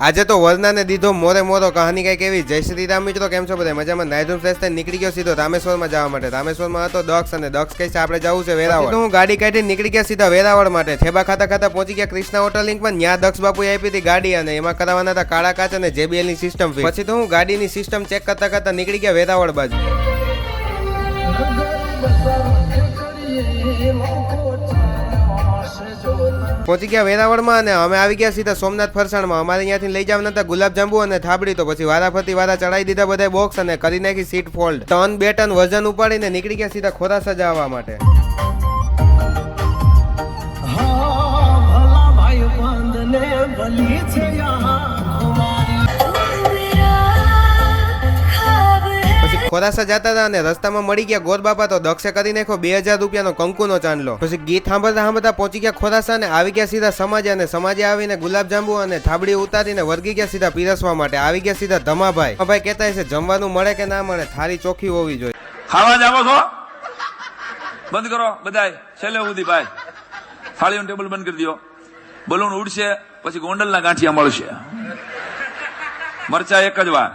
આજે તો વરનાને દીધો મોરે મોરો કહાની કઈક એવી. જય શ્રી રામ મિત્રો, કેમ છો બધા મજામાં? નાયધુન ફ્રેશ થઈને નીકળી ગયો સીધો રામેશ્વરમાં જવા માટે. રામેશ્વરમાં હતો દક્ષ અને દક્ષ કહે છે આપણે જવું છે વેરાવળ. હું ગાડી કાઢીને નીકળી ગયા સીધા વેરાવળ માટે. ઠેબા ખાતા ખાતા પહોંચી ગયા કૃષ્ણા હોટલ લિંક માં. ત્યાં દક્ષ બાપુએ આપી હતી ગાડી અને એમાં કરાવવાના હતા કાળા કાચ અને JBL ની સિસ્ટમ ફિટ. પછી તો હું ગાડીની સિસ્ટમ ચેક કરતા કરતા નીકળી ગયા વેરાવળ બાજુ. પહોંચી ગયા વેરાવળમાં અને અમે આવી ગયા સીધા સોમનાથ ફરસાણમાં. અમારે અહીંયાથી લઈ જવાના હતા ગુલાબજાંબુ અને થાબડી. તો પછી વારાફરતી વારા ચડાવી દીધા બધા બોક્સ અને કરી નાખી સીટ ફોલ્ડ. ટન 2 ટન વજન ઉપાડીને નીકળી ગયા સીધા ખોરાસા જવા માટે. ખોરાસા જતા હતા અને રસ્તામાં મળી ગયા ગોરબાપા. તો દક્ષે કરી નાખ્યો 2000 રૂપિયાનો કંકુનો ચાંદલો. પછી ગીત સાંભળતા સાંભળતા પહોંચી ગયા ખોરાસા અને આવી ગયા સીધા સમાજે. અને સમાજે આવીને ગુલાબજાંબુ અને થાબડી ઉતારીને વર્ગી ગયા સીધા પીરસવા માટે. આવી ગયા સીધા ધમાભાઈ. ભાઈ કહેતા હશે જમવાનું મળે કે ના મળે, થાળી ચોખ્ખી હોવી જોઈએ. ખાવા જાવો છો? બંધ કરો બધાય, છેલ્લે સુધી ભાઈ થાળીનું ટેબલ બંધ કરી દો. બલૂન ઉડશે પછી ગોંડલના ગાંઠિયા મળશે. મરચા એક જ વાર.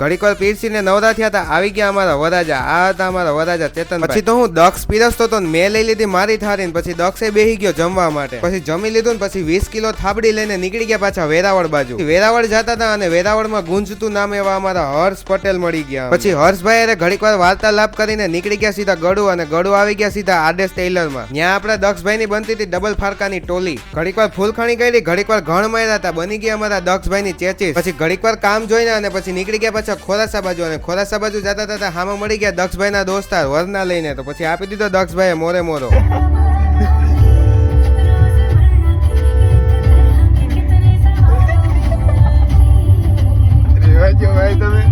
ઘડીક વાર પીરસીને નવરા થયા હતા. આવી ગયા અમારા વરાજા. આ હતા અમારા વરાજા ચેતન. પછી તો હું દક્ષ પીરસતો તો મેં લઈ લીધી મારી થાળી. પછી દક્ષે બેહી ગયો જમવા માટે. પછી જમી લીધું ને પછી 20 કિલો થાબડી લઈને નીકળી ગયા પાછા વેરાવળ બાજુ. વેરાવળ જતા હતા અને વેરાવળમાં ગુંજતું નામ એવા અમારા હર્ષ પટેલ મળી ગયા. પછી હર્ષભાઈ અરે ઘડીક વાર વાર્તાલાપ કરીને નીકળી ગયા સીધા ગળું. અને ગળું આવી ગયા સીધા આદેશ ટેલરમાં. ત્યાં આપણા દક્ષભાઈ ની બનતી હતી ડબલ ફારકાની ટોલી. ઘડીક વાર ફૂલખાણી કરી, ઘડીક વાર ઘણ માર્યા હતા. બની ગયા અમારા દક્ષભાઈ ની ચેચીસ. પછી ઘડીક વાર કામ જોઈને અને પછી નીકળી ગયા પાછા ખોરાસા બાજુ. અને ખોરાસા બાજુ જતા હતા હામાં મળી ગયા દક્ષભાઈ ના દોસ્તાર વરના લઈને. તો પછી આપી દીધો દક્ષભાઈ મોરે મોરો. ભાઈ તમે